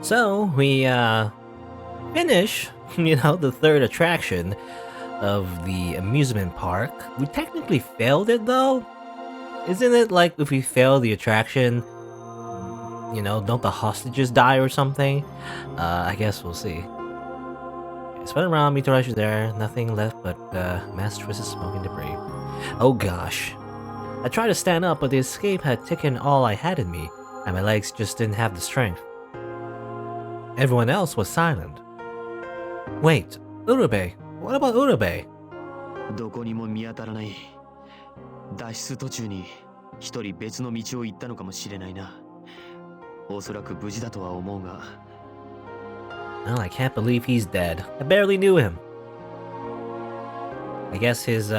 So we finish, the third attraction of the amusement park. We technically failed it though. Isn't it like if we fail the attraction, don't the hostages die or something? I guess we'll see. Okay, spin around, Mitorashi's there. Nothing left but mass twisted smoking debris. Oh gosh. I tried to stand up, but the escape had taken all I had in me, and my legs just didn't have the strength. Everyone else was silent. Wait, Urube. What about Urube? どこにも見当たらない。脱出途中に一人別の道を行ったのかもしれないな。おそらく無事だとは思うが。Well, I can't believe he's dead. I barely knew him. I guess his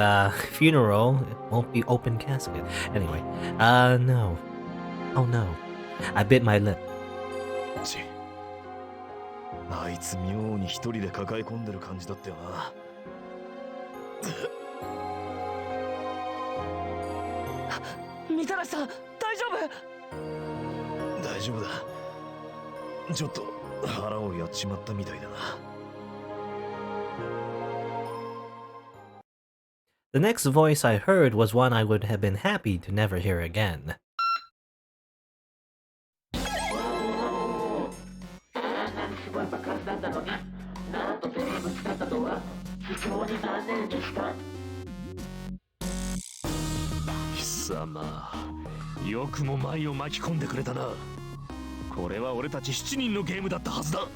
funeral won't be open casket. Anyway, no. Oh no. I bit my lip. あいつ妙に一人で抱え込んでる感じだったよな。みたらしさん、大丈夫？大丈夫だ。ちょっと腹をやっちまったみたいだな。The next voice I heard was one I would have been happy to never hear again. Sama, よくも舞を巻き込んでくれたな。これは俺たち7人のゲームだったはずだ。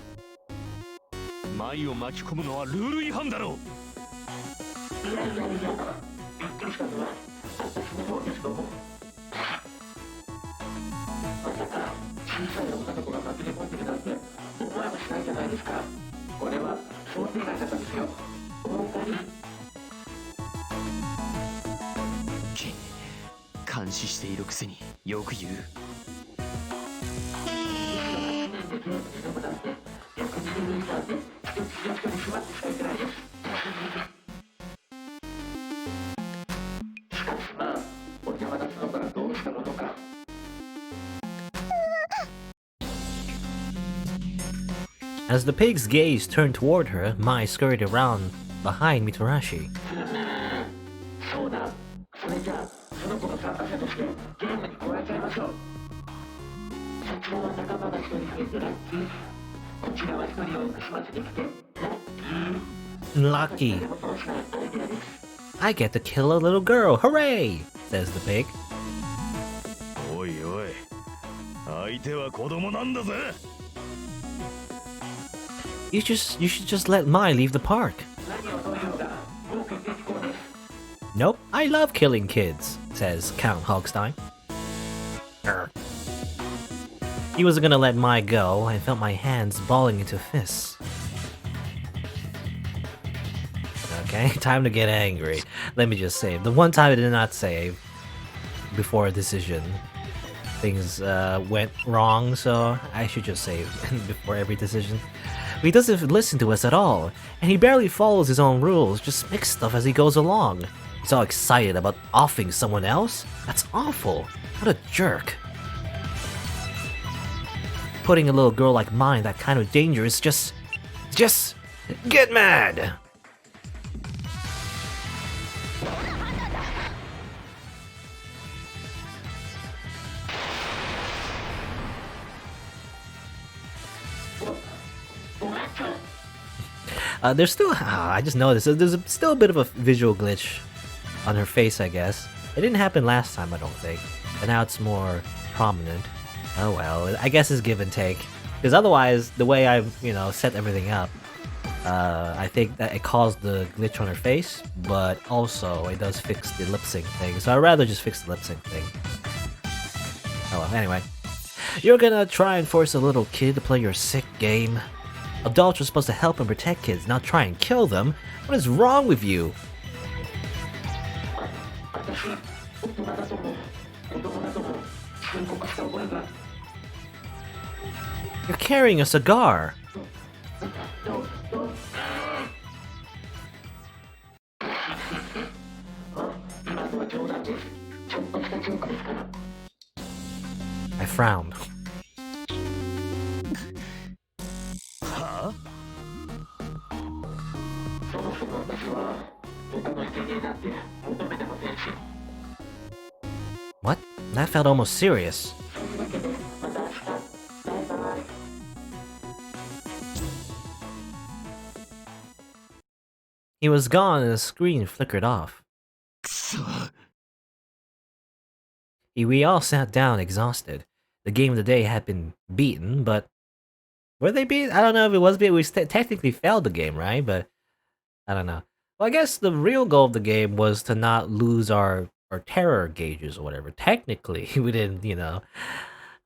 舞を巻き込むのはルール違反だろう。いやいやいや、びっくりしたのは私の方ですとも。まさか小さい女の子が紛れ込んでるなんて思わもしないじゃないですか。これは想定外だったんですよ。本当に。監視しているくせによく言う。As the pig's gaze turned toward her, Mai scurried around behind Mitarashi. Lucky. I get to kill a little girl, hooray! Says the pig. おいおい、相手は子供なんだぜ。You should just let Mai leave the park. Nope, I love killing kids, says Count Hogstein. He wasn't gonna let Mai go. I felt my hands balling into fists. Okay, time to get angry. Let me just save. The one time I did not save before a decision, things went wrong, so I should just save before every decision. But he doesn't listen to us at all, and he barely follows his own rules, just makes stuff as he goes along. He's all excited about offing someone else? That's awful. What a jerk. Putting a little girl like mine in that kind of danger is just get mad! There's still, I just noticed, there's still a bit of a visual glitch on her face, I guess. It didn't happen last time, I don't think, but now it's more prominent. Oh well, I guess it's give and take. Because otherwise, the way I've, set everything up, I think that it caused the glitch on her face, but also it does fix the lip sync thing, so I'd rather just fix the lip sync thing. Oh well, anyway. You're gonna try and force a little kid to play your sick game? Adults are supposed to help and protect kids, not try and kill them. What is wrong with you? You're carrying a cigar. I frowned. What? That felt almost serious. He was gone and the screen flickered off. We all sat down exhausted. The game of the day had been beaten, but... Were they beaten? I don't know if it was beaten. We technically failed the game, right? But I don't know. Well, I guess the real goal of the game was to not lose our terror gauges or whatever. Technically, we didn't,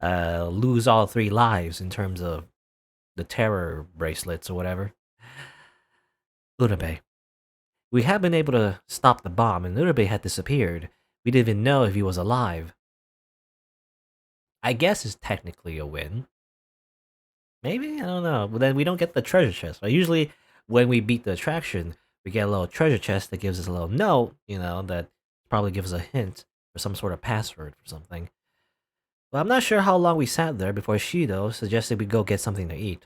lose all 3 lives in terms of the terror bracelets or whatever. Urabe. We had been able to stop the bomb, and Urabe had disappeared. We didn't even know if he was alive. I guess it's technically a win. Maybe? I don't know. But then we don't get the treasure chest. Right? Usually, when we beat the attraction, we get a little treasure chest that gives us a little note, that probably gives us a hint or some sort of password for something. Well, I'm not sure how long we sat there before Shido suggested we go get something to eat.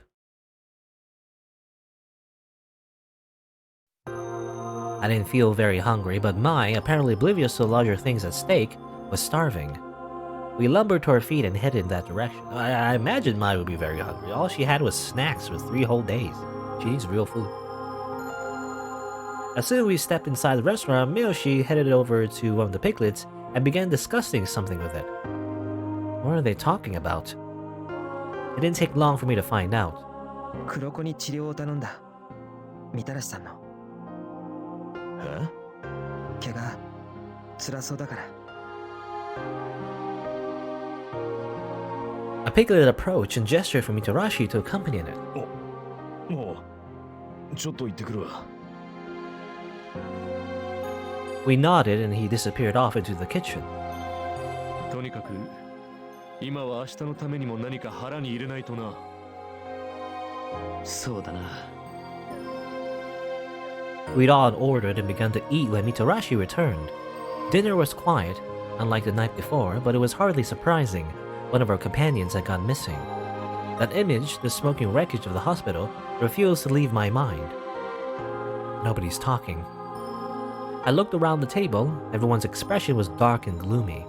I didn't feel very hungry, but Mai, apparently oblivious to the larger things at stake, was starving. We lumbered to our feet and headed in that direction. I imagined Mai would be very hungry. All she had was snacks for 3 whole days. She needs real food. As soon as we stepped inside the restaurant, Meoshi headed over to one of the piglets and began discussing something with it. What are they talking about? It didn't take long for me to find out. 黒子に治療を頼んだ。みたらしさんの。え？怪我辛そうだから。A piglet approached and gestured for Mitarashi to accompany it. もうちょっと行ってくるわ。We nodded and he disappeared off into the kitchen. とにかく今は明日のためにも何か腹に入れないとな。そうだな。We'd all ordered and begun to eat when Mitarashi returned. Dinner was quiet, unlike the night before, but it was hardly surprising. One of our companions had gone missing. That image, the smoking wreckage of the hospital, refused to leave my mind. Nobody's talking. I looked around the table. Everyone's expression was dark and gloomy.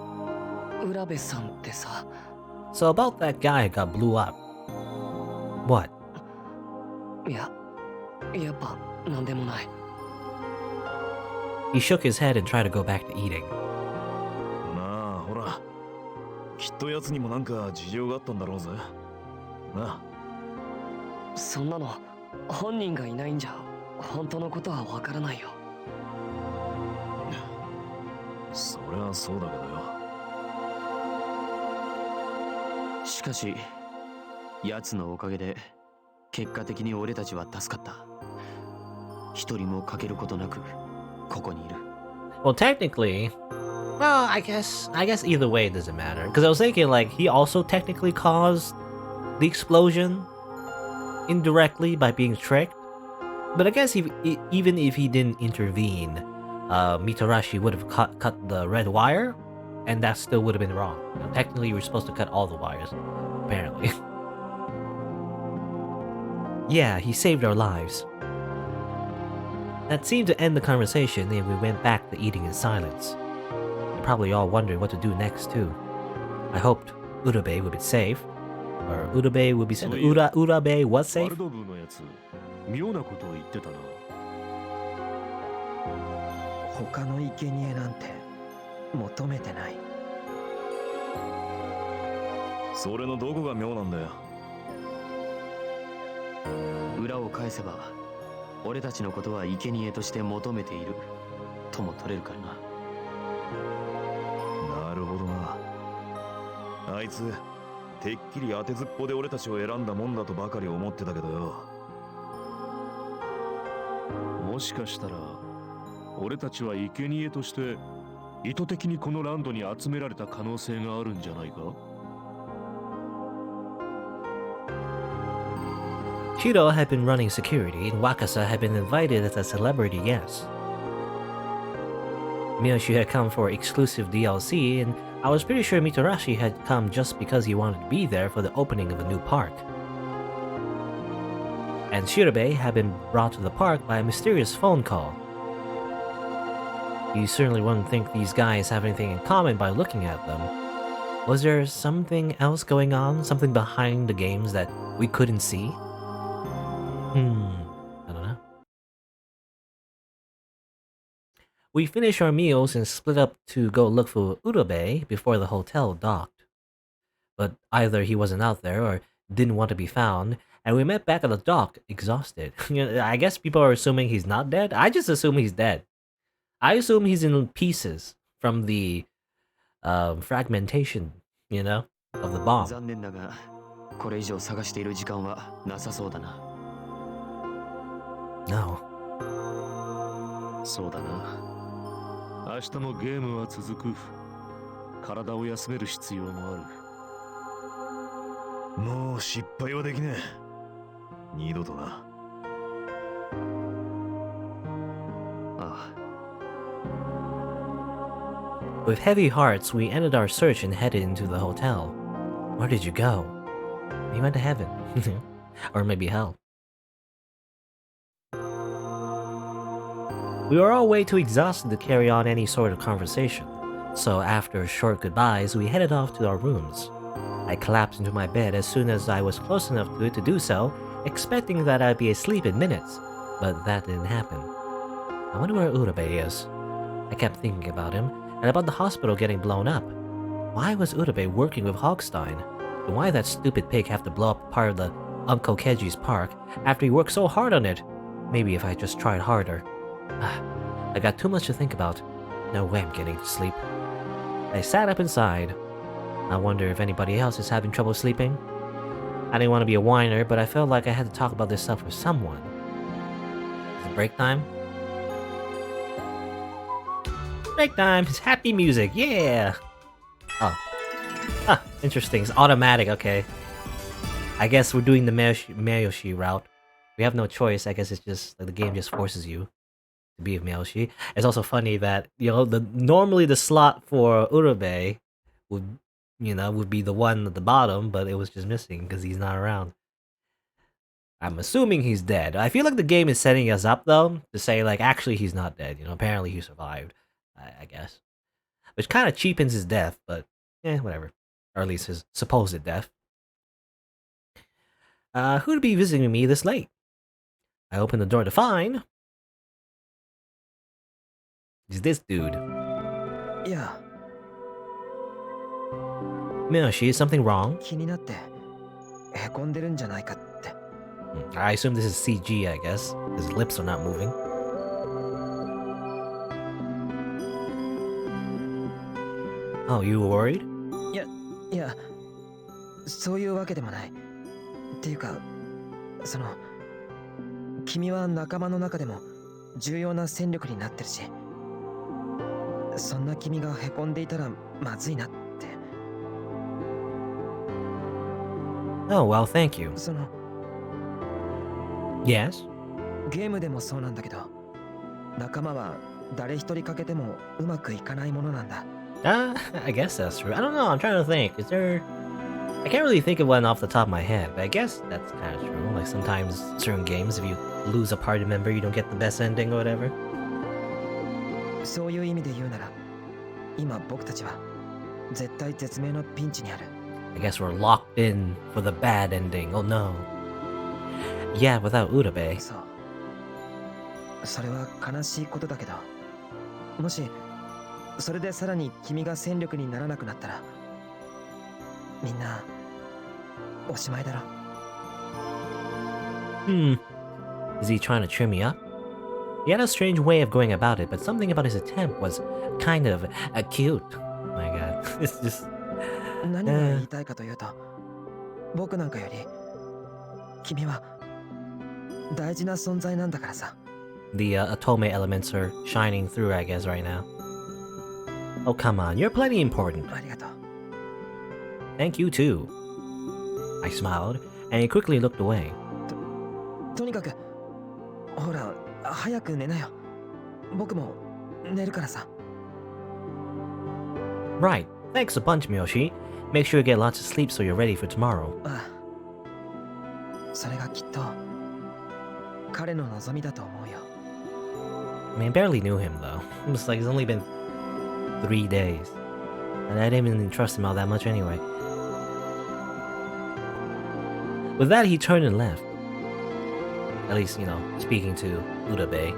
Urabe-sanってさ。So about that guy who got blew up. What? いや、やっぱなんでもない。He shook his head and tried to go back to eating. まあほら、きっと奴にもなんか事情があったんだろうぜ。な。そんなの本人がいないんじゃ本当のことはわからないよ。そりゃそうだけどよ。しかし、奴のおかげで結果的に俺たちは助かった。一人も欠けることなくここにいる。Well, technically, well, I guess either way it doesn't matter. Because I was thinking, like, he also technically caused the explosion indirectly by being tricked. But I guess even if he didn't intervene, Mitarashi would have cut the red wire, and that still would have been wrong. Technically, you were supposed to cut all the wires, apparently. Yeah, he saved our lives. That seemed to end the conversation, and we went back to eating in silence. You're probably all wondering what to do next, too. I hoped Urabe would be safe. Or Urabe would be safe. Urabe was safe? バルド部のやつ、妙なことを言ってたな。他の生贄なんて求めてない。それのどこが妙なんだよ。裏を返せば俺たちのことは生贄として求めているとも取れるからな。なるほどな。あいつてっきり当てずっぽで俺たちを選んだもんだとばかり思ってたけどよ。もしかしたら俺たちは生贄として意図的にこのランドに集められた可能性があるんじゃないか。Shido had been running security, and Wakasa had been invited as a celebrity guest. Meoshi had come for exclusive DLC, and I was pretty sure Mitarashi had come just because he wanted to be there for the opening of the new park. and Shirabe had been brought to the park by a mysterious phone call. You certainly wouldn't think these guys have anything in common by looking at them. Was there something else going on? Something behind the games that we couldn't see? I don't know. We finished our meals and split up to go look for Urobe before the hotel docked. But either he wasn't out there or didn't want to be found, and we met back at the dock, exhausted. I guess people are assuming he's not dead. I just assume he's dead. I assume he's in pieces from the fragmentation, of the bomb. 残念だが、これ以上探している時間はなさそうだな。No. そうだな。明日もゲームは続く。体を休める必要もある。もう失敗はできねえ。二度とな。ああ。With heavy hearts, we ended our search and headed into the hotel. Where did you go? You went to heaven. Or maybe hell. We were all way too exhausted to carry on any sort of conversation, so after short goodbyes, we headed off to our rooms. I collapsed into my bed as soon as I was close enough to it to do so, expecting that I'd be asleep in minutes, but that didn't happen. I wonder where Urabe is. I kept thinking about him, and about the hospital getting blown up. Why was Urabe working with Hogstein? And why did that stupid pig have to blow up part of the Uncle Keiji's park after he worked so hard on it? Maybe if I just tried harder. I got too much to think about. No way I'm getting to sleep. I sat up inside. I wonder if anybody else is having trouble sleeping. I didn't want to be a whiner, but I felt like I had to talk about this stuff with someone. Is it break time? Break time! It's happy music, yeah! Oh. Huh, interesting. It's automatic, okay. I guess we're doing the Meoshi route. We have no choice. I guess it's just like the game just forces you to be a Meoshi. It's also funny that normally the slot for Urabe would be the one at the bottom, but it was just missing because he's not around. I'm assuming he's dead. I feel like the game is setting us up though to say like actually he's not dead. Apparently he survived. I guess, which kind of cheapens his death, but whatever, or at least his supposed death. Who'd be visiting me this late? I opened the door to find. Is this dude? Yeah. Meoshi, is something wrong? 気になってへこんでるんじゃないかって。I assume this is CG, I guess. His lips are not moving. Oh, you were worried? いや、そういうわけでもない。っていうか、君は仲間の中でも重要な戦力になってるし、そんな君がへこんでいたらまずいなって。Oh, well, thank you. Yes? ゲームでもそうなんだけど、仲間は誰一人欠けてもうまくいかないものなんだ。I guess that's true. I don't know, I'm trying to think. Is there... I can't really think of one off the top of my head, but I guess that's kind of true. Like sometimes certain games, if you lose a party member, you don't get the best ending or whatever. そういう意味で言うなら、今僕たちは絶対絶命のピンチにある。I guess we're locked in for the bad ending. Oh no. Yeah, without Urabe. そう。それは悲しいことだけど、もしそれでさらに君が戦力にならなくなったら、みんなおしまいだろ。Is he trying to cheer me up? He had a strange way of going about it, but something about his attempt was kind of cute. Oh my god. It's just... 何が言いたいかというと、僕なんかより君は大事な存在なんだからさ。The Otome elements are shining through, I guess, right now. Oh, come on. You're plenty important. ありがとう。Thank you, too. I smiled, and he quickly looked away. とにかく、ほら、早く寝なよ。僕も寝るからさ。Right. Thanks a bunch, Meoshi. Make sure you get lots of sleep so you're ready for tomorrow. ああ。それがきっと彼の望みだと思うよ。 I mean, I barely knew him though. It was like it's only been 3 days. And I didn't even trust him all that much anyway. With that, he turned and left. At least, you know, speaking to Urabe.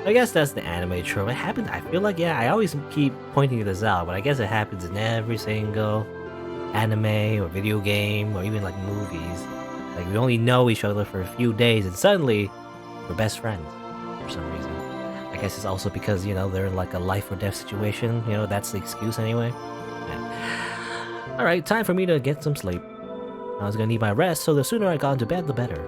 I guess that's the anime trope. It happened, I feel like, yeah, I always keep pointing this out, but I guess it happens in every single anime or video game or even like movies. Like, we only know each other for a few days and suddenly we're best friends for some reason. I guess it's also because, you know, they're in like a life or death situation. You know, that's the excuse anyway. Yeah. Alright, time for me to get some sleep. I was gonna need my rest, so the sooner I got into bed, the better.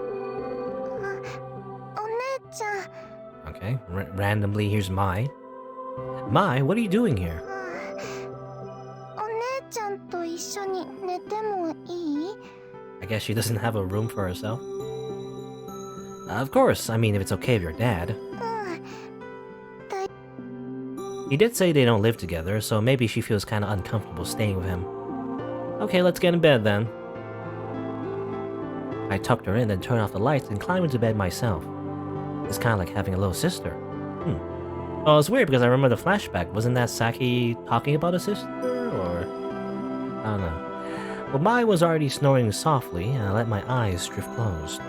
Okay, randomly, here's Mai. Mai, what are you doing here? I guess she doesn't have a room for herself. Of course, I mean, if it's okay with your dad. He did say they don't live together, so maybe she feels kinda uncomfortable staying with him. Okay, let's get in bed then. I tucked her in, then turned off the lights and climbed into bed myself. It's kinda like having a little sister. Well, it's weird because I remember the flashback. Wasn't that Saki talking about a sister? Or... I don't know. Well, Mai was already snoring softly, and I let my eyes drift closed.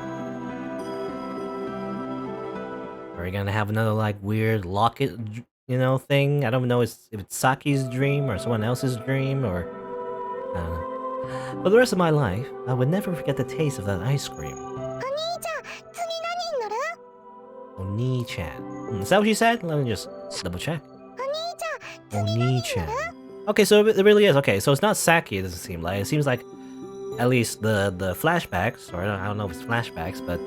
Are we gonna have another, like, weird locket, you know, thing? I don't know if it's Saki's dream or someone else's dream, or... I don't know. For the rest of my life, I would never forget the taste of that ice cream. Oni-chan. Is that what she said? Let me just double check. Oni-chan. Okay, so it really is. Okay, so it's not Saki, it doesn't seem like. It seems like at least the flashbacks, or I don't know if it's flashbacks, but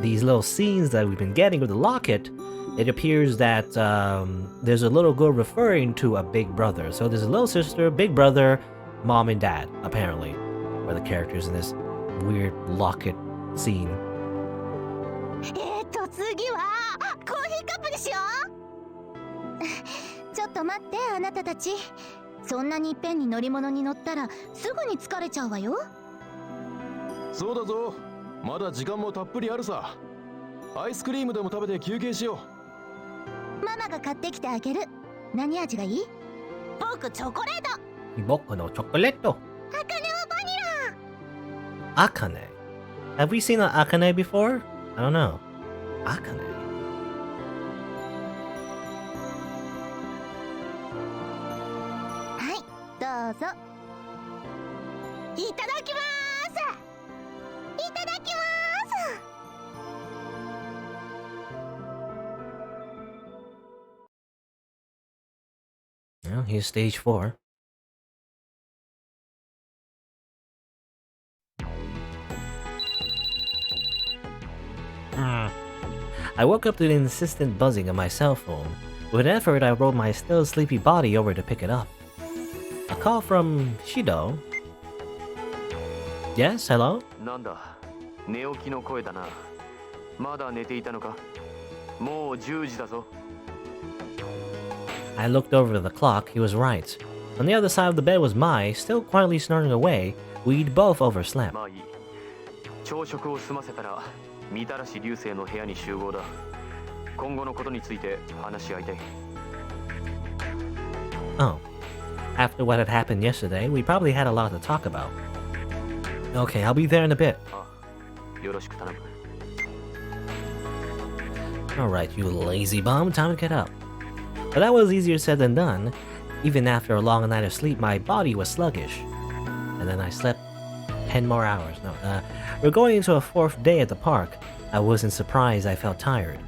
these little scenes that we've been getting with the locket, it appears that there's a little girl referring to a big brother. So there's a little sister, big brother, mom and dad, apparently, are the characters in this weird locket scene. 次はコーヒーカップにしよう。ちょっと待ってあなたたち。そんなにいっぺんに乗り物に乗ったらすぐに疲れちゃうわよ。そうだぞ。まだ時間もたっぷりあるさ。アイスクリームでも食べて休憩しよう。ママが買ってきてあげる。何味がいい？僕チョコレート。僕のチョコレート。アカネはバニラ。Akane. Have we seen an Akane before? I don't know. Akane. Hi, どうぞ。いただきます。いただきます。Well, here's stage 4. I woke up to the insistent buzzing of my cell phone. With an effort, I rolled my still sleepy body over to pick it up. A call from Shido. Yes, hello? なんだ、寝起きの声だな。まだ寝ていたのか？もう10時だぞ。I looked over the clock. He was right. On the other side of the bed was Mai, still quietly snoring away. We'd both overslept. まあいい。朝食を済ませたら、みたらし流星の部屋に集合だ。今後のことについて話し合いたい。Oh. After what had happened yesterday, we probably had a lot to talk about. Okay, I'll be there in a bit. あ、よろしく頼む。Alright, you lazy bum, time to get up. But that was easier said than done. Even after a long night of sleep, my body was sluggish. And then I slept 10 more hours. No, we're going into a 4th day at the park. I wasn't surprised I felt tired.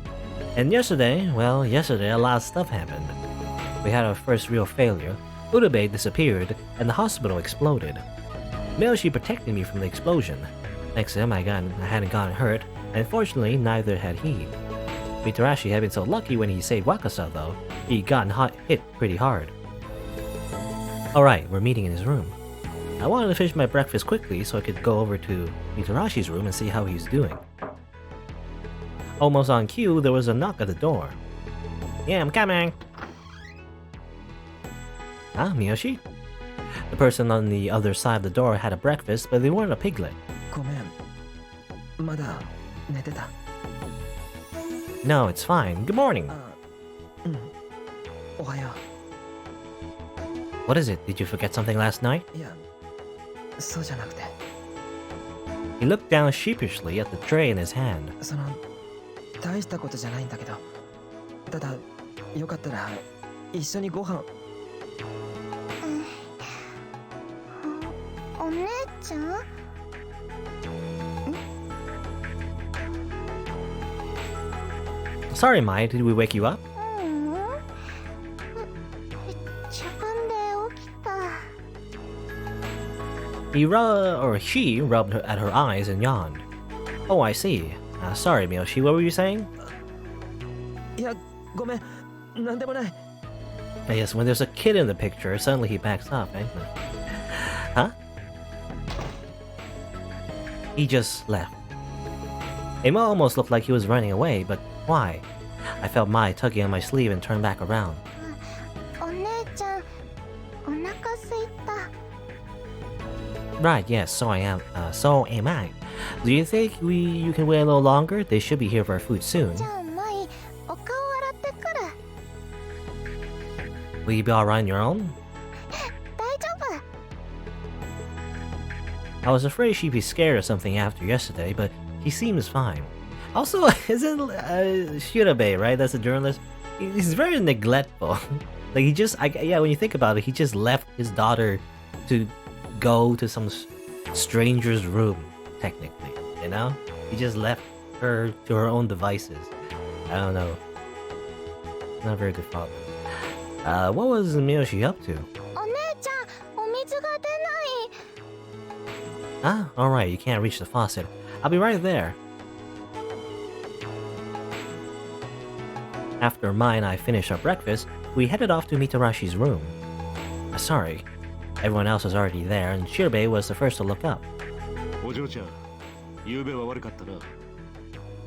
And yesterday, well, yesterday a lot of stuff happened. We had our first real failure. Urabe disappeared, and the hospital exploded. Meoshi protected me from the explosion. Thanks to him, I hadn't gotten hurt, and fortunately, neither had he. Mitarashi had been so lucky when he saved Wakasa, though. He'd gotten hit pretty hard. Alright, we're meeting in his room. I wanted to finish my breakfast quickly so I could go over to Mitarashi's room and see how he's doing. Almost on cue, there was a knock at the door. Yeah, I'm coming! Ah, Meoshi? The person on the other side of the door had a breakfast, but they weren't a piglet. ごめん。まだ寝てた。No, it's fine. Good morning. うん。おはよ What is it? Did you forget something last night? う。いや、そうじゃなくて、 He looked down sheepishly at the tray in his hand. その、大したことじゃないんだけど、ただ、よかったら、一緒にご飯、お姉ちゃん Sorry, Mai, did we wake you up? ううん自分で起きた She rubbed at her eyes and yawned. Oh, I see. Sorry, Meoshi, what were you saying? いや、ごめん、なんでもない。 Yes, when there's a kid in the picture, suddenly he backs up, eh? Huh? He just left. It almost looked like he was running away, but why? I felt Mai tugging on my sleeve and turned back around. お姉ちゃんお腹すいた Right, yes, so so am I. Do you think you can wait a little longer? They should be here for our food soon. じゃあマイお顔洗ってくる Will you be alright on your own? 大丈夫 I was afraid she'd be scared or something after yesterday, but he seems fine. Also, isn't Shirabe, right? That's a journalist. He's very neglectful. Like yeah, when you think about it, he just left his daughter to go to some stranger's room, technically. You know, he just left her to her own devices. I don't know. Not a very good father. What was Miyoshi up to? お姉ちゃんお水が出ない Ah, alright, you can't reach the faucet. I'll be right there. After Mai and I finished our breakfast, we headed off to Mitarashi's room. Sorry, everyone else was already there, and Shirbe was the first to look up. お嬢ちゃん、昨夜は悪かったな。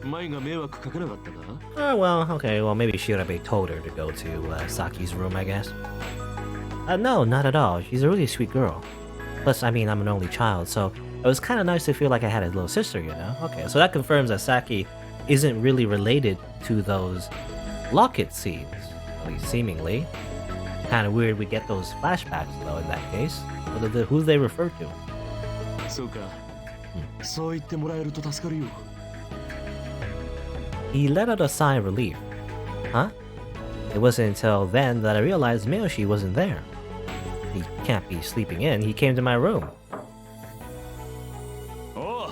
舞が迷惑かけなかったか Oh, well, okay, well, maybe Shirbe told her to go to Saki's room, I guess. No, not at all. She's a really sweet girl. Plus, I mean, I'm an only child, so it was kind of nice to feel like I had a little sister, you know? Okay, so that confirms that Saki isn't really related to those locket scenes, at least seemingly. Kind of weird we get those flashbacks, though, in that case. Who they refer to? そうか。そう言ってもらえると助かるよ。 He let out a sigh of relief. Huh? It wasn't until then that I realized Meoshi wasn't there. He can't be sleeping in. He came to my room. おう、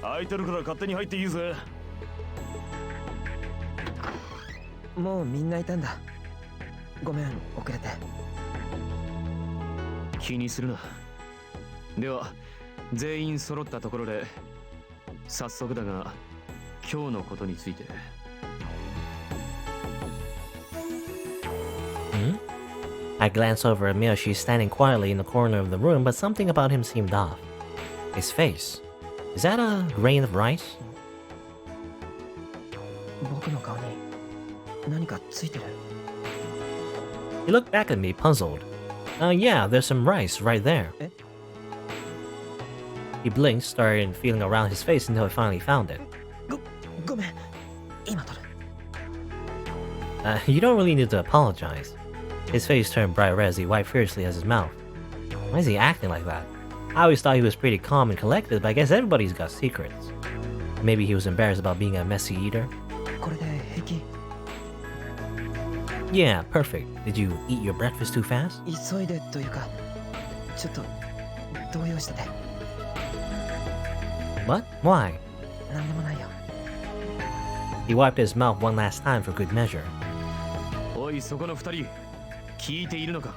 空いてるから勝手に入っていいぜ。もうみんないたんだ。ごめん、遅れて。気にするな。では、全員揃ったところで、早速だが、今日のことについて。Hmm? I glanced over at Meoshi standing quietly in the corner of the room, but something about him seemed off. His face. Is that a grain of rice? 僕の顔に何かついてる。 He looked back at me, puzzled. Yeah, there's some rice right there. Eh? He blinked, started feeling around his face until he finally found it. ごめん、今取る。 You don't really need to apologize. His face turned bright red as he wiped fiercely at his mouth. Why is he acting like that? I always thought he was pretty calm and collected, but I guess everybody's got secrets. Maybe he was embarrassed about being a messy eater. これで平気。 Yeah, perfect. Did you eat your breakfast too fast? 急いでというか、ちょっと動揺してて。 What? Why? なんでもないよ。 He wiped his mouth one last time for good measure. おい、そこの二人、聞いているのか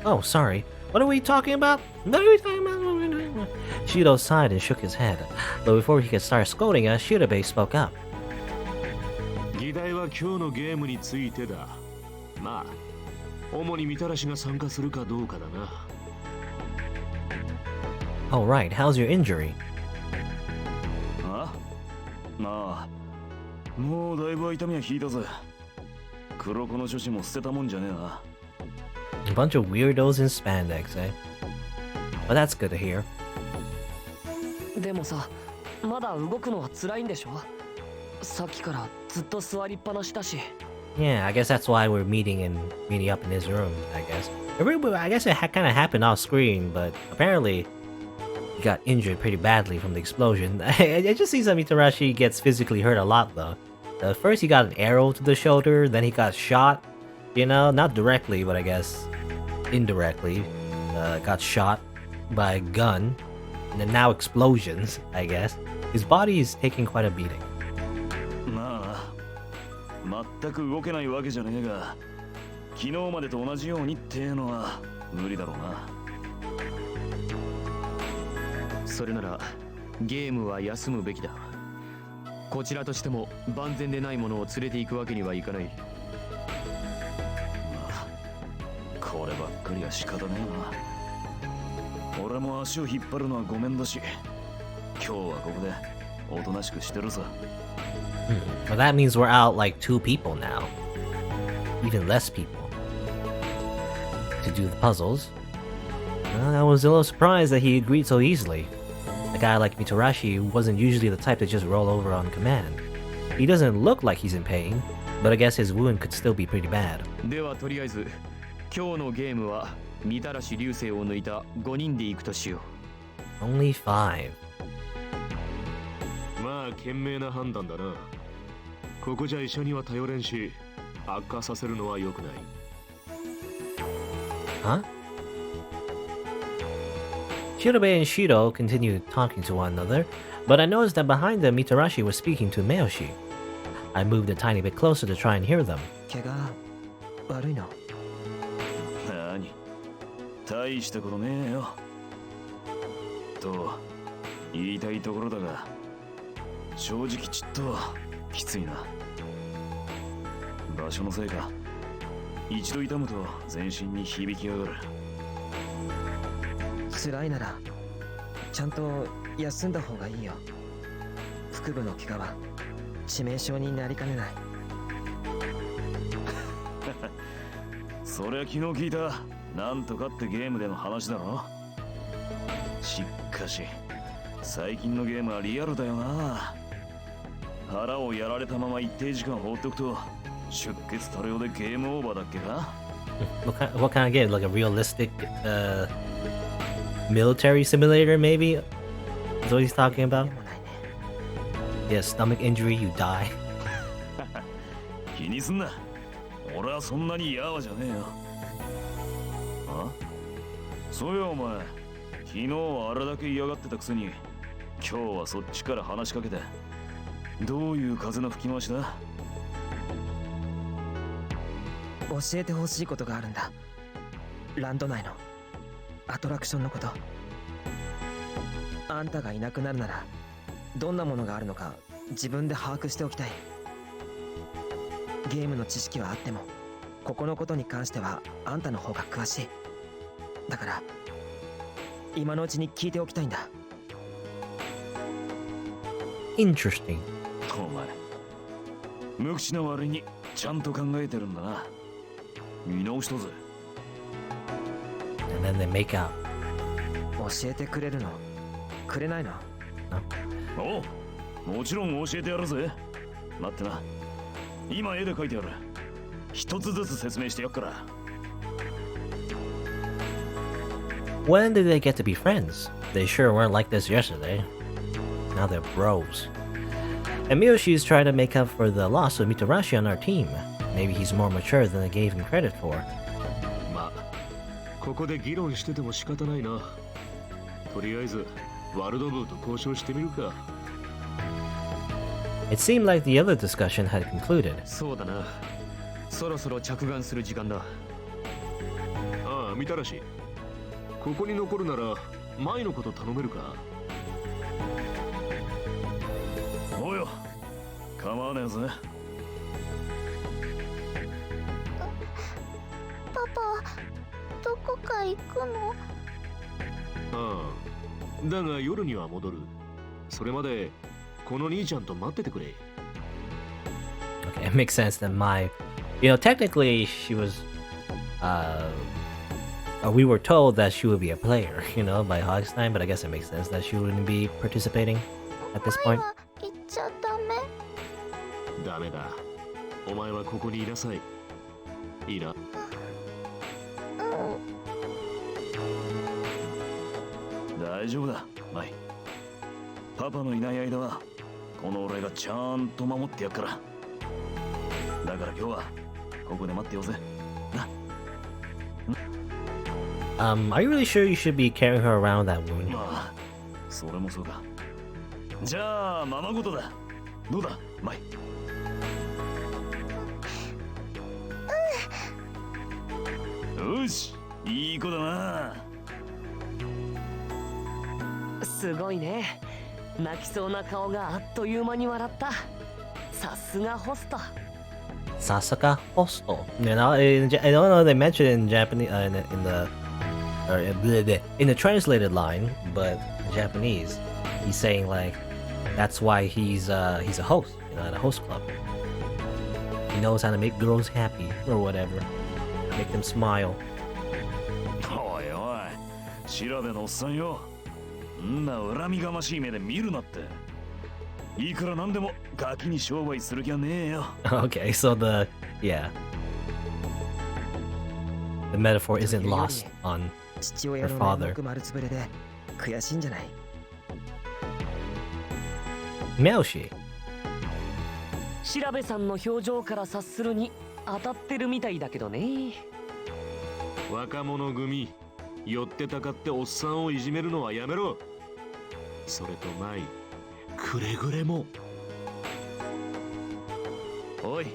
Oh, sorry. What are we talking about? What are we talking about? Shido sighed and shook his head. But before he could start scolding us, Shirabe spoke up. 議題は今日のゲームについてだ。まあ、主にみたらしが参加するかどうかだな。Oh, right. How's your injury? あまあ、もうだいぶ痛みは引いたぜ。黒子の女子も捨てたもんじゃねえな。A bunch of weirdos in spandex, eh? But that's good to hear. でもさ、まだ動くのは辛いんでしょ？さっきからずっと座りっぱなしだし。 Yeah, I guess that's why we're meeting up in his room, I guess. I guess it kind of happened off screen, but apparently he got injured pretty badly from the explosion. It just seems that Mitarashi gets physically hurt a lot, though. First he got an arrow to the shoulder, then he got shot, you know, not directly, but I guess indirectly. Got shot by a gun, and then now explosions, I guess. His body is taking quite a beating. 全く動けないわけじゃねえが、昨日までと同じようにっていうのは無理だろうな。それならゲームは休むべきだ。こちらとしても万全でないものを連れて行くわけにはいかない。まあ、こればっかりは仕方ねえな。俺も足を引っ張るのはごめんだし、今日はここでおとなしくしてるさ。Well, that means we're out like 2 people now. Even less people. To do the puzzles. I was a little surprised that he agreed so easily. A guy like Mitarashi wasn't usually the type to just roll over on command. He doesn't look like he's in pain, but I guess his wound could still be pretty bad. ではとりあえず今日のゲームはみたらし流星を抜いた5人で行くとしよう。Only 5. まあ賢明な判断だな。ここじゃ医者には頼れんし、悪化させるのは良くない。Huh? Shirobe and Shiro continued talking to one another, but I noticed that behind them Mitarashi was speaking to Meoshi. I moved a tiny bit closer to try and hear them. 怪我悪いの？何？大したことねえよ。と言いたいところだが、正直ちっときついな。場所のせいか、一度痛むと全身に響きやがる。辛いならちゃんと休んだ方がいいよ。腹部の怪我は致命傷になりかねない。そりゃ昨日聞いたなんとかってゲームでの話だろ。しかし最近のゲームはリアルだよな。腹をやられたまま一定時間放っておくと出血多量でゲームオーバーだっけか。What kind of game? Like a realistic military simulator, maybe? Is what he's talking about? Yeah, stomach injury, you die. 気にすんな。俺はそんなにやわじゃねえよ。あ？そうよお前。昨日はあれだけ嫌がってたくせに、今日はそっちから話しかけて。どういう風の吹き回しだ？教えてほしいことがあるんだ。ランド内のアトラクションのこと。あんたがいなくなるならどんなものがあるのか自分で把握しておきたい。ゲームの知識はあってもここのことに関してはあんたの方が詳しい。だから今のうちに聞いておきたいんだ。 Interesting. お前無口な割にちゃんと考えてるんだな。見直したぜ。 And then they make out. 教えてくれるの？くれないの？おう、もちろん教えてやるぜ。待ってな。今絵で描いてある。一つずつ説明してやっから。When did they get to be friends? They sure weren't like this yesterday. Now they're bros. And Miyoshi's trying to make up for the loss of Mitarashi on our team. Maybe he's more mature than I gave him credit for. まあ、ここで議論してても仕方ないな。とりあえずワルド部と交渉してみるか。It seemed like the other discussion had concluded. そうだな。そろそろ着眼する時間だ。ああ、みたらし。ここに残るなら前のこと頼めるか。おうよ、構わねえぜ。パパ、どこか行くの？ああ、だが夜には戻る。それまでこの兄ちゃんと待っててくれ。 Okay, it makes sense that technically she was, we were told that she would be a player, by Hogstein, but I guess it makes sense that she wouldn't be participating. at this point? 前は言っちゃダメ。ダメだ。お前はここにいなさい。いいな。うん。大丈夫だ、マイ。パパのいない間はこの俺がちゃんと守ってやっから。だから今日はここで待ってようぜ。な。Are you really sure you should be carrying her around that wound? まあ、それもそうか。じゃあ、ままごとだ。どうだ、マイ。よし、いい子だな。すごいね。泣きそうな顔があっという間に笑った。さすがホスト。 Sasaka Hostel. You know, I don't know they mentioned it in Japanese in the translated line, but in Japanese, he's saying like that's why he's a host, you know, at a host club. He knows how to make girls happy or whatever, make them smile. おいおい、調べのおっさんよ。んな恨みがましい目で見るなって。いくらなんでもガキに商売する気はねえよ。Okay, so the metaphor isn't lost on 父親 her の father. 面目丸つぶれで悔しいんじゃない？ Meoshi. 調べさんの表情から察するに当たってるみたいだけどね。若者組、寄ってたかっておっさんをいじめるのはやめろ。それとマイ、くれぐれも。おい、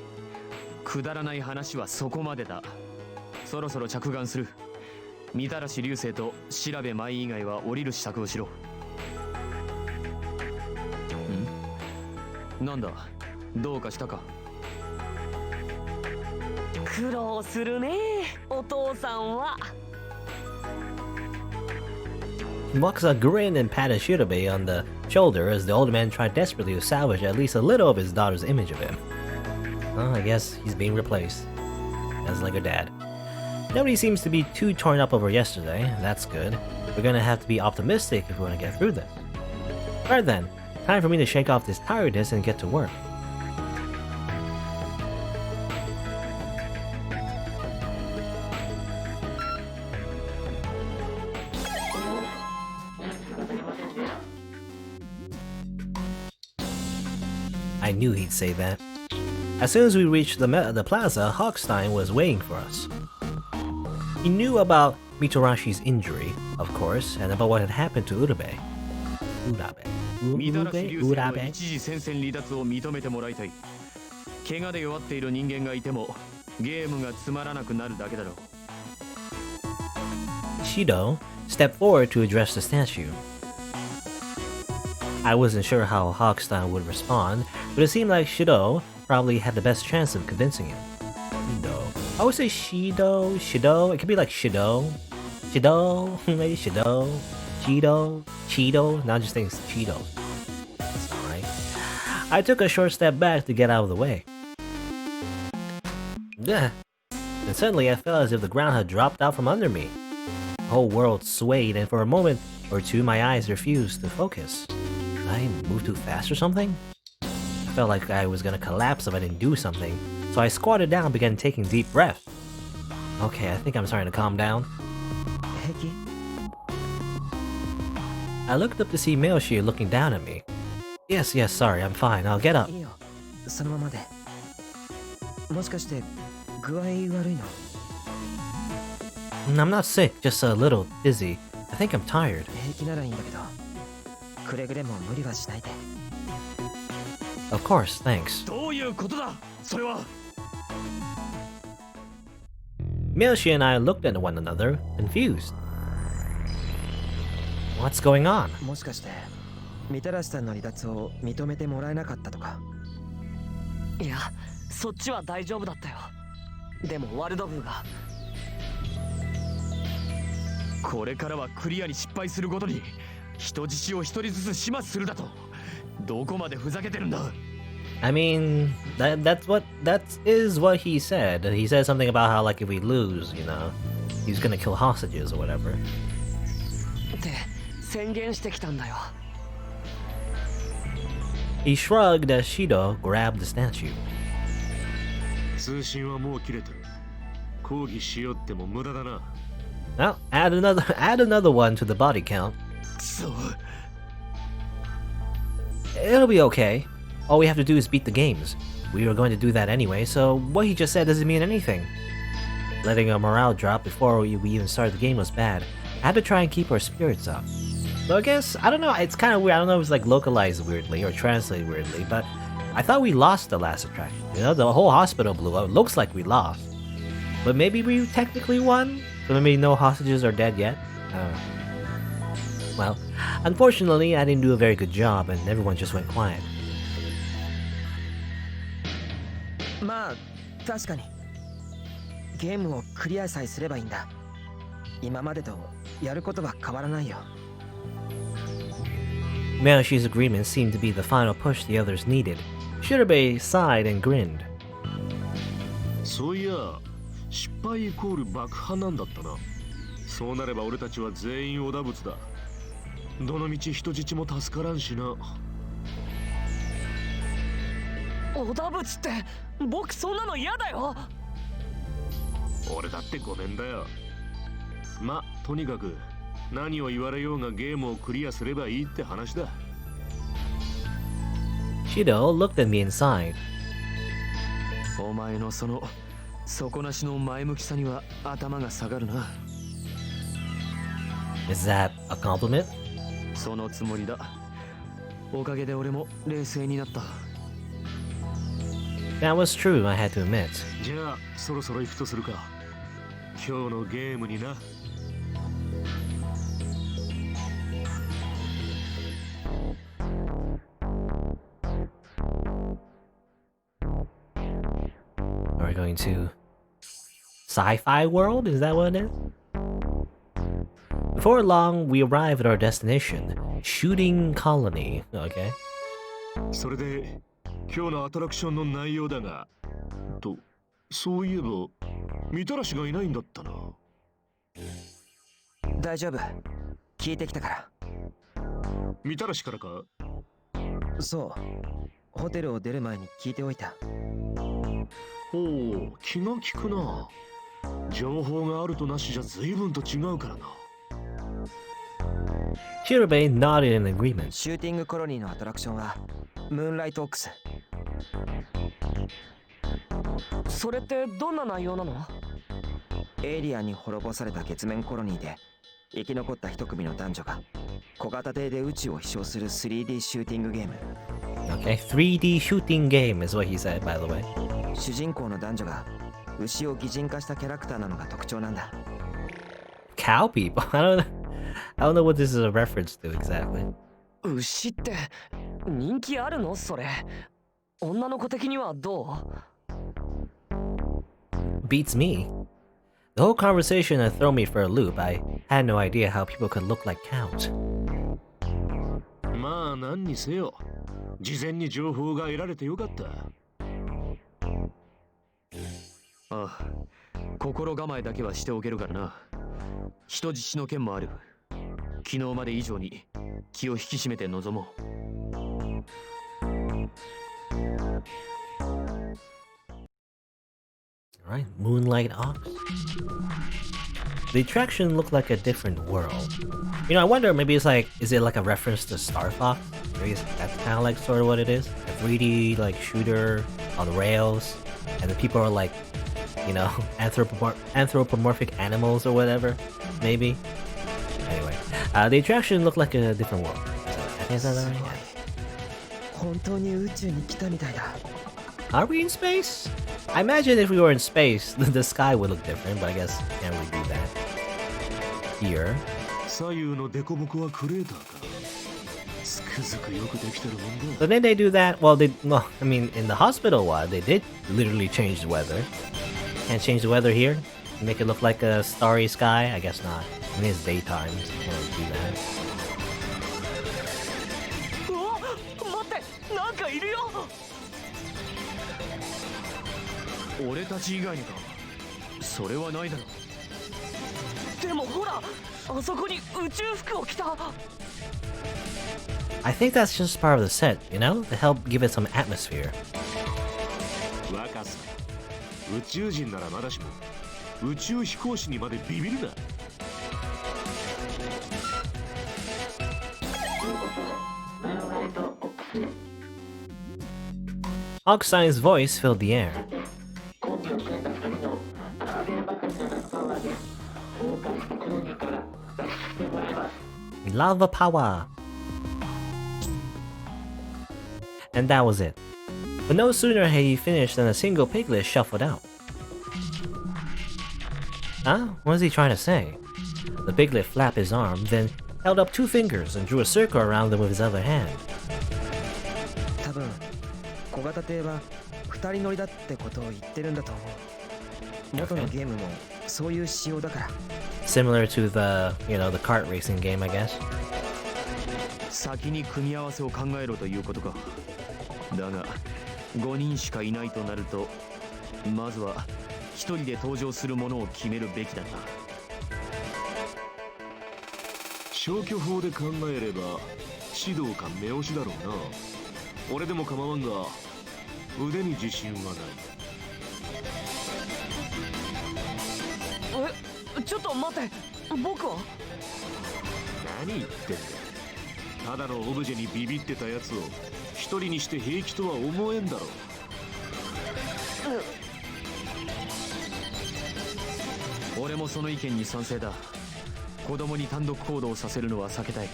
くだらない話はそこまでだ。そろそろ着眼する。みたらし流星と調べ舞以外は降りる支度をしろ。ん？なんだ、どうかしたか？苦労するね、お父さんは。Moxa grinned and patted Shirabe on the shoulder as the older man tried desperately to salvage at least a little of his daughter's image of him. Well, I guess he's being replaced as like a dad. Nobody seems to be too torn up over yesterday. That's good. We're gonna have to be optimistic if we want to get through this. Alright then, time for me to shake off this tiredness and get to work. I knew he'd say that. As soon as we reached the plaza, Hogstein was waiting for us. He knew about Mitorashi's injury, of course, and about what had happened to Urabe. みたらし流星の一時戦線離脱を認めてもらいたい。怪我で弱っている人間がいてもゲームがつまらなくなるだけだろう。Shido stepped forward to address the statue. I wasn't sure how Hogstein would respond, but it seemed like Shido probably had the best chance of convincing him. Shido. I would say Shido, Shido. It could be like Shido. Shido, maybe Shido. Cheeto, Cheeto. Now I just think it's Cheeto. That's alright. I took a short step back to get out of the way. Yeah. And suddenly I felt as if the ground had dropped out from under me. The whole world swayed, and for a moment or two my eyes refused to focus. Did I move too fast or something? I felt like I was gonna collapse if I didn't do something, so I squatted down and began taking deep breaths. Okay, I think I'm starting to calm down. 平気？ I looked up to see Meoshi looking down at me. Yes, sorry, I'm fine, I'll get up. いいよ、そのままで。もしかして具合悪いの？ I'm not sick, just a little dizzy. I think I'm tired. 平気ならいいんだけど、くれぐれも無理はしないで。 Of course, thanks. どういうことだ、それは。Meoshi and I looked at one another, confused. What's going on? もしかしてみたらしさんの離脱を認めてもらえなかったとか？いや、そっちは大丈夫だったよ。でもワルド軍が。これからはクリアに失敗するごとに人質を一人ずつ始末するだと。どこまでふざけてるんだ。I mean, that is what he said. He said something about how like if we lose, you know, he's gonna kill hostages or whatever. って宣言してきたんだよ。He shrugged as Shido grabbed the statue. 通信はもう切れてる。抗議しようっても無駄だな。Well, add another one to the body count. くそ。It'll be okay. All we have to do is beat the games. We were going to do that anyway, so what he just said doesn't mean anything. Letting our morale drop before we even started the game was bad. I had to try and keep our spirits up. So I guess, I don't know, it's kind of weird. I don't know if it's like localized weirdly or translated weirdly, but I thought we lost the last attraction. You know, the whole hospital blew up. It looks like we lost. But maybe we technically won? So maybe no hostages are dead yet? I don't know. Well, unfortunately, I didn't do a very good job and everyone just went quiet. まあ確かにゲームをクリアさえすればいいんだ。今までとやることは変わらないよ。Meoshi's agreement seemed to be the final push the others needed. Shirobei sighed and grinned. そういや、失敗イコール爆破なんだったな。そうなれば俺たちは全員織田物だ。どのみち人質も助からんしな。織田物って僕そんなの嫌だよ。俺だってごめんだよ。ま、とにかく何を言われようがゲームをクリアすればいいって話だ。Shido looked at me inside. お前のその底なしの前向きさには頭が下がるな。Is that a compliment? そのつもりだ。おかげで俺も冷静になった。That was true, I had to admit. じゃあそろそろ行くとするか。今日のゲームにな。Are we going to sci-fi world? Is that what it is? Before long, we arrive at our destination, Shooting Colony. Okay. それで今日のアトラクションの内容だが、そういえばみたらしがいないんだったな。大丈夫。聞いてきたから。みたらしからか？そう。ホテルを出る前に聞いておいた。ほう、気が利くな。情報があるとなしじゃ随分と違うからな。Shirobei nodded in agreement. シューティングコロニーのアトラクションはムーンライトオックス。それってどんな内容なの？エイリアンに滅ぼされた月面コロニーで生き残った一組の男女が小型艇で宇宙を飛翔する 3D シューティングゲーム。 Okay, 3D shooting game is what he said, by the way. 主人公の男女が牛を擬人化したキャラクターなのが特徴なんだ。 Cow people? I don't know what this is a reference to exactly. 牛って人気あるの？それ女の子的にはどう？ Beats me. The whole conversation had thrown me for a loop. I had no idea how people could look like cows. まあ何にせよ、事前に情報が得られてよかった。ああ、心構えだけはしておけるからな。人質の件もある。昨日まで以上に気を引き締めて臨もう。Alright, Moonlight Ox. The attraction looked like a different world. You know, I wonder, maybe it's like, is it like a reference to Star Fox? Maybe that's kind of like sort of what it is. A 3D like shooter on rails, and the people are like, you know, anthropomorphic animals or whatever. Maybe. Anyway, the attraction looked like a different world. Is that right? 本当に宇宙に来たみたいだ。Are we in space? I imagine if we were in space, the sky would look different, but I guess can't really do that. Here. 左右のデコボコはクレーターか。つくづくよくできてるもんだ。 So then they do that. Well, I mean, in the hospital one, they did literally change the weather. Can't change the weather here? Make it look like a starry sky? I guess not. I mean, it's daytime, so you can't do that. うわ、待って、なんかいるよ。俺たち以外にか？それはないだろ。でもほら、あそこに宇宙服を着た。I think that's just part of the set, you know, to help give it some atmosphere. 若さ宇宙人ならまだしも宇宙飛行士にまでビビるな。Hogstein's voice filled the air. Lava power! And that was it. But no sooner had he finished than a single piglet shuffled out. Huh? What is he trying to say? The piglet flapped his arm, then held up 2 fingers and drew a circle around them with his other hand. 多分小型艇は2人乗りだってことを言ってるんだと思う。元のゲームもそういう仕様だから。Similar to the, you know, the kart racing game, I guess. 先に組み合わせを考えろということか。だが5人しかいないとなると、まずは1人で登場するものを決めるべきだな。消去法で考えれば指導官目押しだろうな。俺でも構わんが腕に自信はない。ちょっと待って、僕は何言ってんだ。ただのオブジェにビビってたやつを一人にして平気とは思えんだろう。俺もその意見に賛成だ。子供に単独行動させるのは避けたい。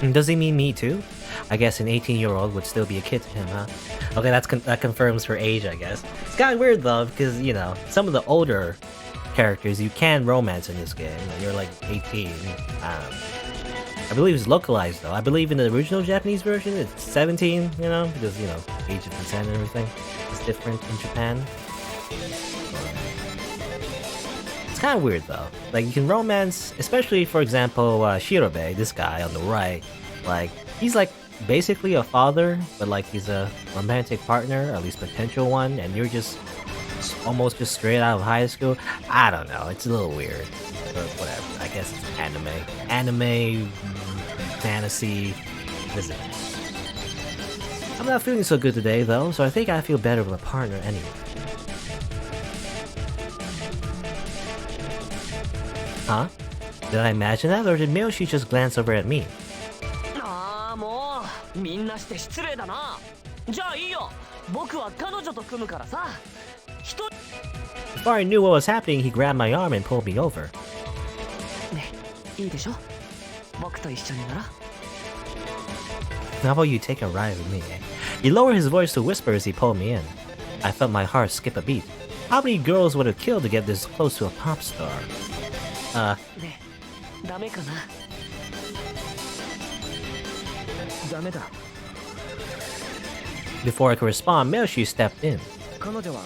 Does he mean me too? I guess an 18-year-old would still be a kid to him, huh? Okay, that confirms her age, I guess. It's kind of weird though, because, you know, some of the older characters you can romance in this game, and you're like 18. I believe it's localized though. I believe in the original Japanese version it's 17, you know, because, you know, age of consent and everything is different in Japan. It's kind of weird though. Like, you can romance, especially for example, Shirobe, this guy on the right. Like, he's like basically a father, but like he's a romantic partner, or at least potential one, and you're just almost just straight out of high school. I don't know, it's a little weird, but whatever. I guess it's anime fantasy. What is it? I'm not feeling so good today though, so I think I feel better with a partner anyway. Huh? Did I imagine that, or did Meoshi just glance over at me? もうみんなして失礼だな。じゃあいいよ、僕は彼女と組むからさ。Before I knew what was happening, he grabbed my arm and pulled me over. ね、いいでしょ、僕と一緒になら。 How about you take a ride with me, eh? He lowered his voice to whisper as he pulled me in. I felt my heart skip a beat. How many girls would have killed to get this close to a pop star? ね、ダメかな。ダメだ。 Before I could respond, Meoshi stepped in. 彼女は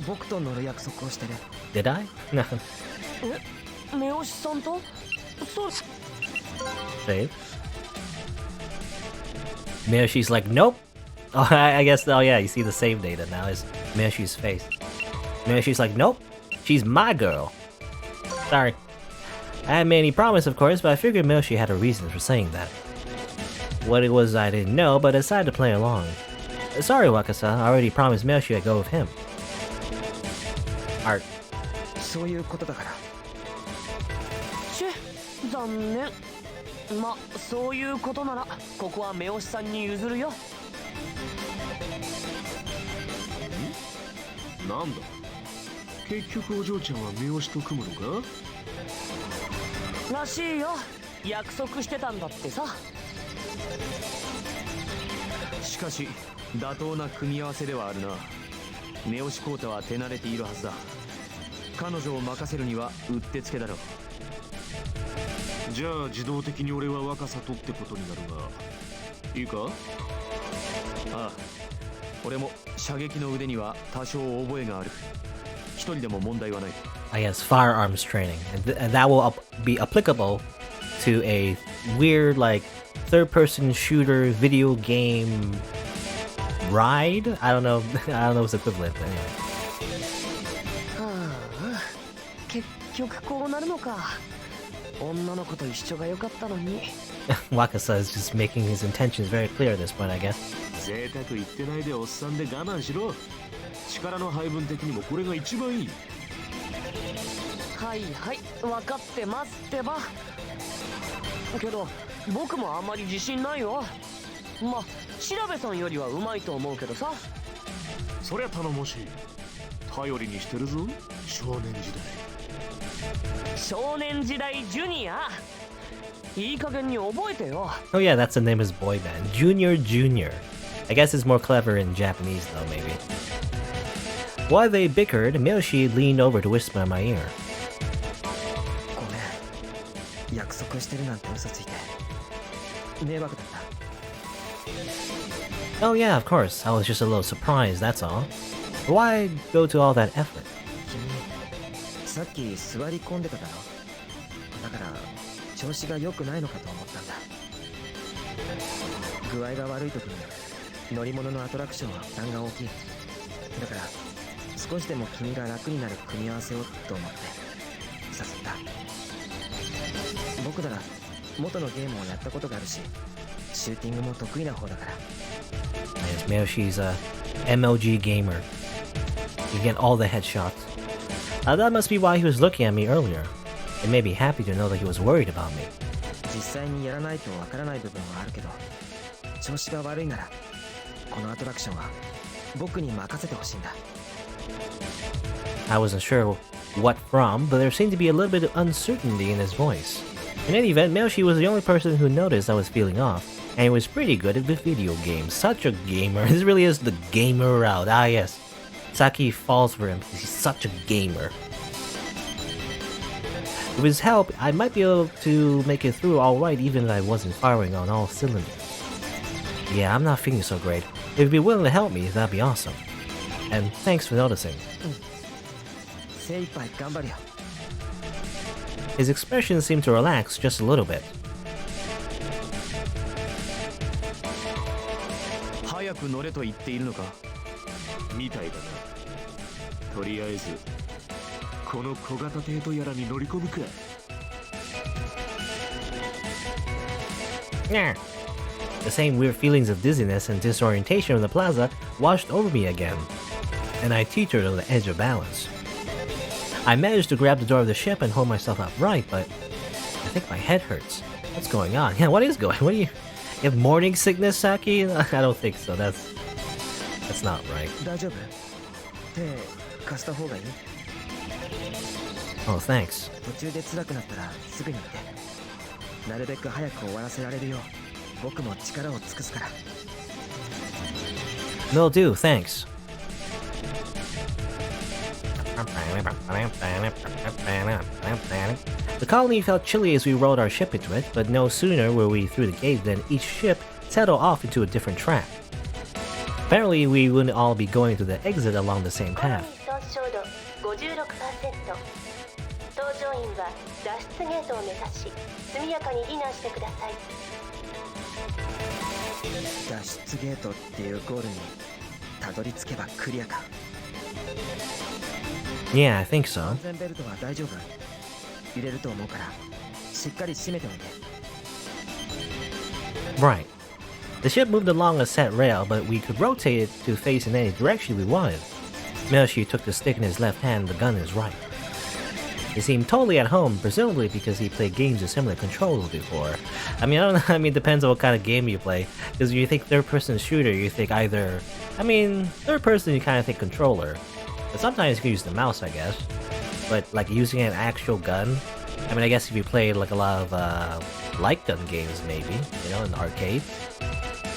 僕と乗る約束をしてる。 Did I? No. 目押しさんと？そう。 Save. Meoshi's like, nope. Oh, I guess, oh yeah, you see the save data now is Meoshi's face. Meoshi's like, nope. She's my girl. Sorry. I hadn't made any promise, of course, but I figured Meoshi had a reason for saying that. What it was I didn't know, but I decided to play along. Sorry, Wakasa, I already promised Meoshi I'd go with him. Art. そういうことだから。ちぇ、残念。ま、そういうことならここは目押しさんに譲るよ。なんだ、結局お嬢ちゃんは目押しと組むのからしいよ、約束してたんだってさ。しかし妥当な組み合わせではあるな。目押しコータは手慣れているはずだ。彼女を任せるにはうってつけだろう。じゃあ自動的に俺は若さとってことになるがいいか。ああ、俺も射撃の腕には多少覚えがある。一人でも問題はない。I guess firearms training, and that will be applicable to a weird, like, third-person shooter video game ride. I don't know what's equivalent, but anyway. はあ、結局こうなるのか。女の子と一緒が良かったのに。 Wakasa is just making his intentions very clear at this point, I guess. 贅沢言ってないでおっさんで我慢しろ。力の配分的にもこれが一番いい。はいはい、分かってますってば。けど僕もあんまり自信ないよ。ま、調べさんよりはうまいと思うけどさ。そりゃ頼もしい。頼りにしてるぞ、少年時代。少年時代ジュニア、いい加減に覚えてよ。 Oh yeah, that's the name of his boy band. Junior Junior. I guess it's more clever in Japanese though, maybe. While they bickered, Meoshi leaned over to whisper in my ear. ごめん、約束してるなんて嘘ついて迷惑だった。 Oh yeah, of course. I was just a little surprised, that's all. Why go to all that effort? 君、さっき座り込んでただろ。だから調子が良くないのかと思ったんだ。具合が悪い時に乗り物のアトラクションは負担が大きい。だから少しでも君が楽になる組み合わせをと思って誘った。僕なら元のゲームをやったことがあるし、シューティングも得意な方だから。 Yes, Meoshi's a MLG gamer. You get all the headshots. That must be why he was looking at me earlier. It made me happy to know that he was worried about me. 実際にやらないとわからない部分はあるけど、調子が悪いならこのアトラクションは僕に任せてほしいんだ。 I wasn't sure what from, but there seemed to be a little bit of uncertainty in his voice. In any event, Meoshi was the only person who noticed I was feeling off, and he was pretty good at the video games. Such a gamer. This really is the gamer route. Ah yes. Saki falls for him because he's such a gamer. With his help, I might be able to make it through alright even if I wasn't firing on all cylinders. Yeah, I'm not feeling so great. If you'd be willing to help me, that'd be awesome. And thanks for noticing. 精一杯頑張るよ。 His expression seemed to relax just a little bit. 早く乗れと言っているのか。みたいだな。とりあえずこの小型艇とやらに乗り込むか。 Yeah. The same weird feelings of dizziness and disorientation of the plaza washed over me again, and I teetered on the edge of balance. I managed to grab the door of the ship and hold myself upright, but I think my head hurts. What's going on? Yeah, what is going? What do you have morning sickness, Saki? I don't think so. That's not right. 大丈夫？手貸した方がいい？ Oh, thanks. 途中で辛くなったらすぐに言って。なるべく早く終わらせられるよう僕も力を尽くすから。 Will do, thanks. The colony felt chilly as we rowed our ship into it, but no sooner were we through the gate than each ship settled off into a different track. Apparently, we wouldn't all be going to the exit along the same path. 56%。搭乗員は脱出ゲートを目指し速やかに避難してください。脱出ゲートっていうゴールにたどり着けばクリアか。 Yeah, I think so. 安全ベルトは大丈夫？揺れると思うからしっかり締めておいて。 Right. The ship moved along a set rail, but we could rotate it to face in any direction we wanted. Meoshi took the stick in his left hand, the gun in his right. He seemed totally at home, presumably because he played games with similar controls before. I mean, I don't know, I mean, it depends on what kind of game you play. Because when you think third-person shooter, you think either... I mean, third-person, you kind of think controller. But sometimes you can use the mouse, I guess. But, like, using an actual gun? I mean, I guess if you played, like, a lot of, light gun games, maybe. You know, in the arcade.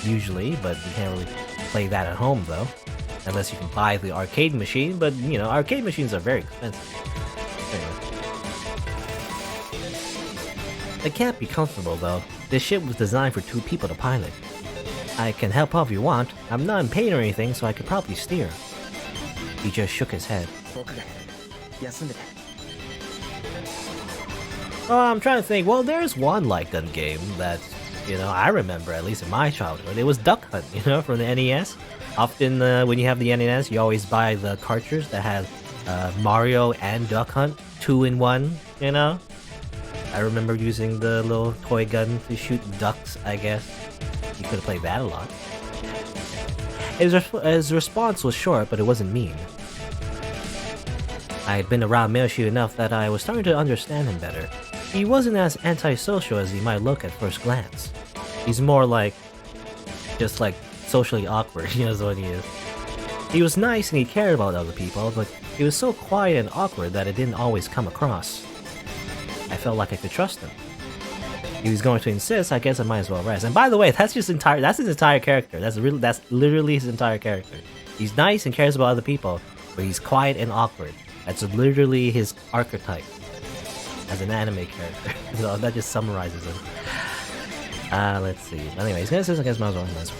Usually, but you can't really play that at home, though. Unless you can buy the arcade machine, but, you know, arcade machines are very expensive. Anyway. It can't be comfortable, though. This ship was designed for 2 people to pilot. I can help out if you want. I'm not in pain or anything, so I could probably steer. He just shook his head. 僕がやる。休んでて。 Oh, I'm trying to think. Well, there's one light gun game that, you know, I remember, at least in my childhood. It was Duck Hunt, you know, from the NES. Often, when you have the NES, you always buy the cartridge that has Mario and Duck Hunt 2 in 1, you know? I remember using the little toy gun to shoot ducks, I guess. You could have played that a lot. His response was short, but it wasn't mean. I had been around Meoshi enough that I was starting to understand him better. He wasn't as antisocial as he might look at first glance. He's more like... just like socially awkward, you know what he is. He was nice and he cared about other people, but he was so quiet and awkward that it didn't always come across. I felt like I could trust him. He was going to insist, I guess I might as well rest. And by the way, that's his entire character. That's literally his entire character. He's nice and cares about other people, but he's quiet and awkward. That's literally his archetype as an anime character. So that just summarizes him. Let's see. Anyway, he's gonna insist, I guess I might as well rest.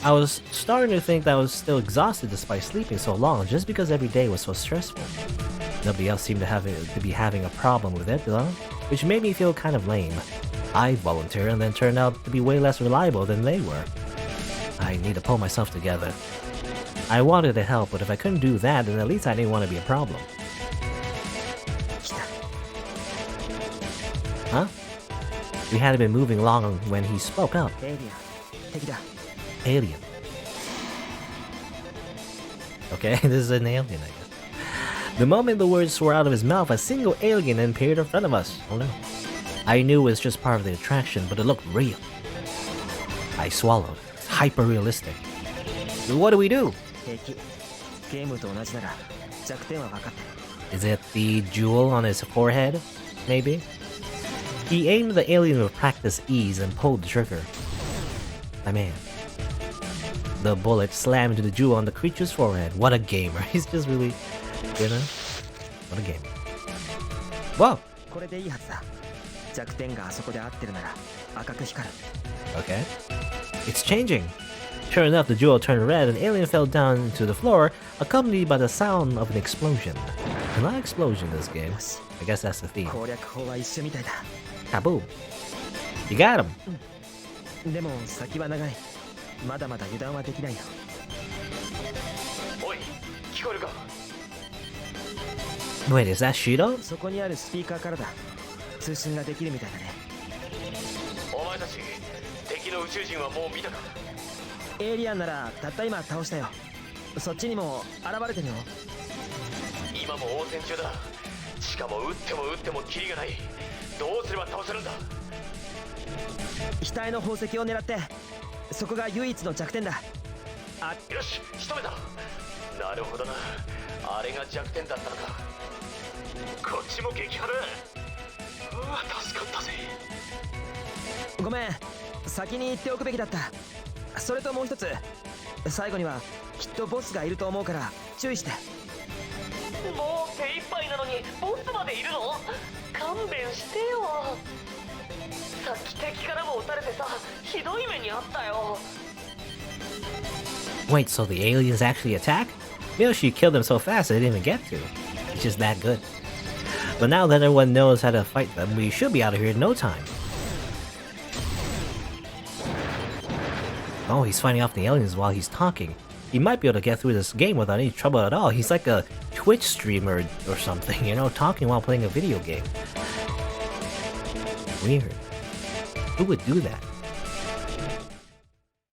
I was starting to think that I was still exhausted despite sleeping so long, just because every day was so stressful. Nobody else seemed to be having a problem with it, though, which made me feel kind of lame. I volunteered and then turned out to be way less reliable than they were. I need to pull myself together. I wanted to help, but if I couldn't do that, then at least I didn't want to be a problem. Huh? We hadn't been moving long when he spoke up. Alien. Okay, this is an alien, I guess. The moment the words were out of his mouth, a single alien appeared in front of us. Oh no. I knew it was just part of the attraction, but it looked real. I swallowed. It's hyper-realistic. So what do we do? Is it the jewel on his forehead? Maybe? He aimed the alien with practiced ease and pulled the trigger. My man. The bullet slammed into the jewel on the creature's forehead. What a gamer. He's just really, you know? What a gamer. Whoa! Okay. It's changing. Sure enough, the jewel turned red and the alien fell down to the floor, accompanied by the sound of an explosion. A lot of explosion in this game. I guess that's the theme. Kaboom. You got him. Wait, is that Shido? Wait, so the aliens actually attack? Meoshi killed them so fast they didn't even get to. It's just that good. But now that everyone knows how to fight them, we should be out of here in no time. Oh, he's fighting off the aliens while he's talking. He might be able to get through this game without any trouble at all. He's like a Twitch streamer or something, you know, talking while playing a video game. Weird. Who would do that?